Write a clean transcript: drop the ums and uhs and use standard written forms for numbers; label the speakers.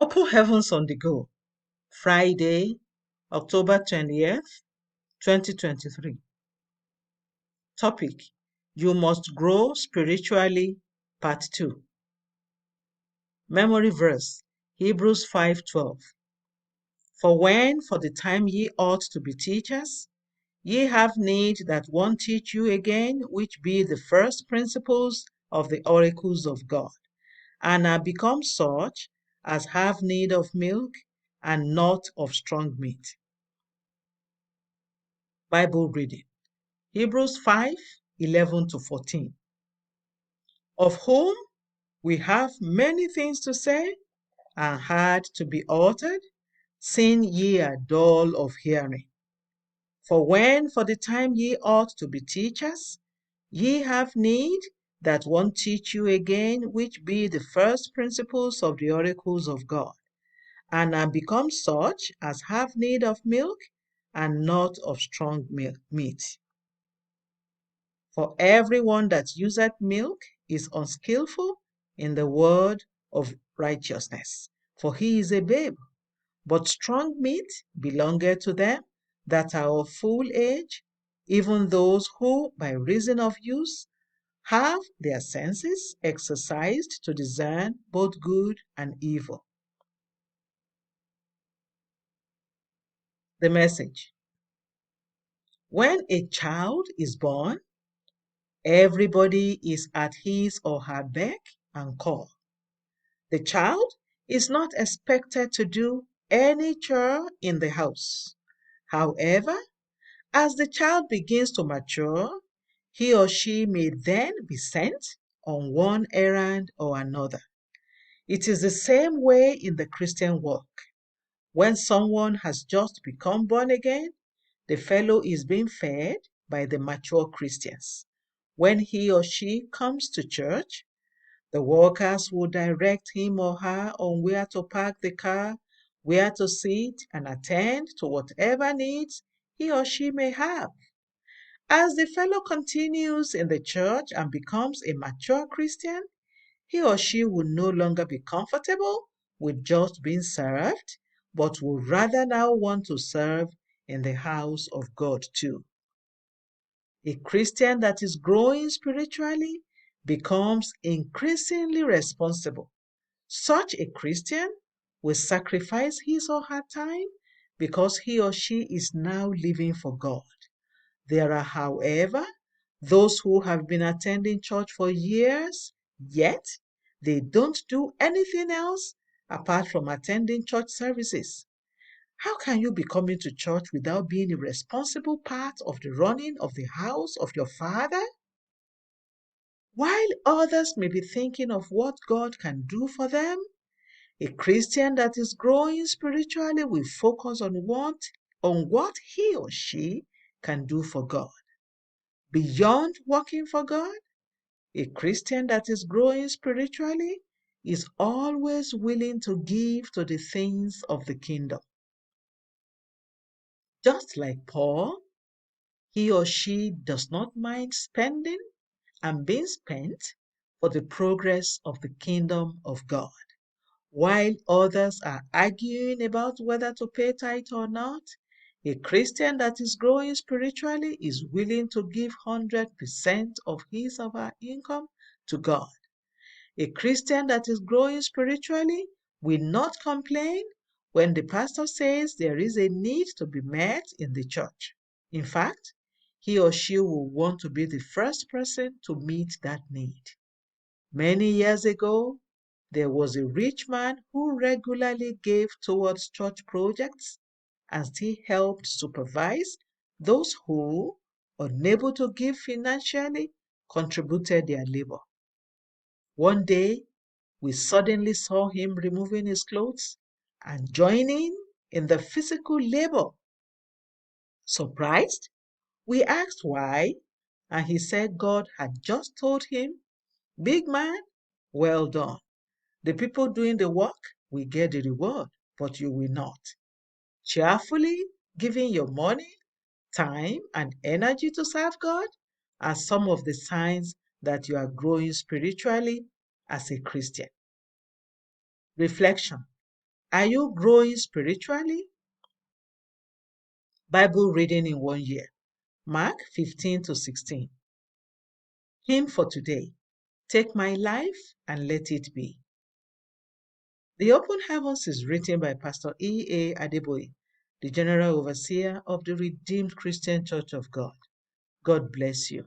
Speaker 1: Open Heavens on the Go, Friday, October 20th, 2023. Topic: You must grow spiritually, Part 2. Memory verse: Hebrews 5:12. For when for the time ye ought to be teachers, ye have need that one teach you again, which be the first principles of the oracles of God, and are become such as have need of milk, and not of strong meat. Bible reading: Hebrews 5:11-14. Of whom we have many things to say, and hard to be uttered, seeing ye are dull of hearing. For when for the time ye ought to be teachers, ye have need that one teach you again, which be the first principles of the oracles of God, and are become such as have need of milk, and not of strong meat. For everyone that useth milk is unskillful in the word of righteousness, for he is a babe. But strong meat belongeth to them that are of full age, even those who, by reason of use, have their senses exercised to discern both good and evil. The message: when a child is born, everybody is at his or her beck and call. The child is not expected to do any chore in the house. However, as the child begins to mature, he or she may then be sent on one errand or another. It is the same way in the Christian walk. When someone has just become born again, the fellow is being fed by the mature Christians. When he or she comes to church, the workers will direct him or her on where to park the car, where to sit, and attend to whatever needs he or she may have. As the fellow continues in the church and becomes a mature Christian, he or she will no longer be comfortable with just being served, but will rather now want to serve in the house of God too. A Christian that is growing spiritually becomes increasingly responsible. Such a Christian will sacrifice his or her time because he or she is now living for God. There are, however, those who have been attending church for years, yet they don't do anything else apart from attending church services. How can you be coming to church without being a responsible part of the running of the house of your Father? While others may be thinking of what God can do for them, a Christian that is growing spiritually will focus on what he or she can do for God. Beyond working for God, a Christian that is growing spiritually is always willing to give to the things of the kingdom. Just like Paul, he or she does not mind spending and being spent for the progress of the kingdom of God. While others are arguing about whether to pay tithe or not, a Christian that is growing spiritually is willing to give 100% of his or her income to God. A Christian that is growing spiritually will not complain when the pastor says there is a need to be met in the church. In fact, he or she will want to be the first person to meet that need. Many years ago, there was a rich man who regularly gave towards church projects and still helped supervise those who, unable to give financially, contributed their labor. One day, we suddenly saw him removing his clothes and joining in the physical labor. Surprised, we asked why, and he said God had just told him, "Big man, well done. The people doing the work will get the reward, but you will not." Cheerfully giving your money, time, and energy to serve God are some of the signs that you are growing spiritually as a Christian. Reflection: Are you growing spiritually? Bible reading in 1 year. Mark 15 to 16. Hymn for today. Take my life and let it be. The Open Heavens is written by Pastor E. A. Adeboye, the General Overseer of the Redeemed Christian Church of God. God bless you.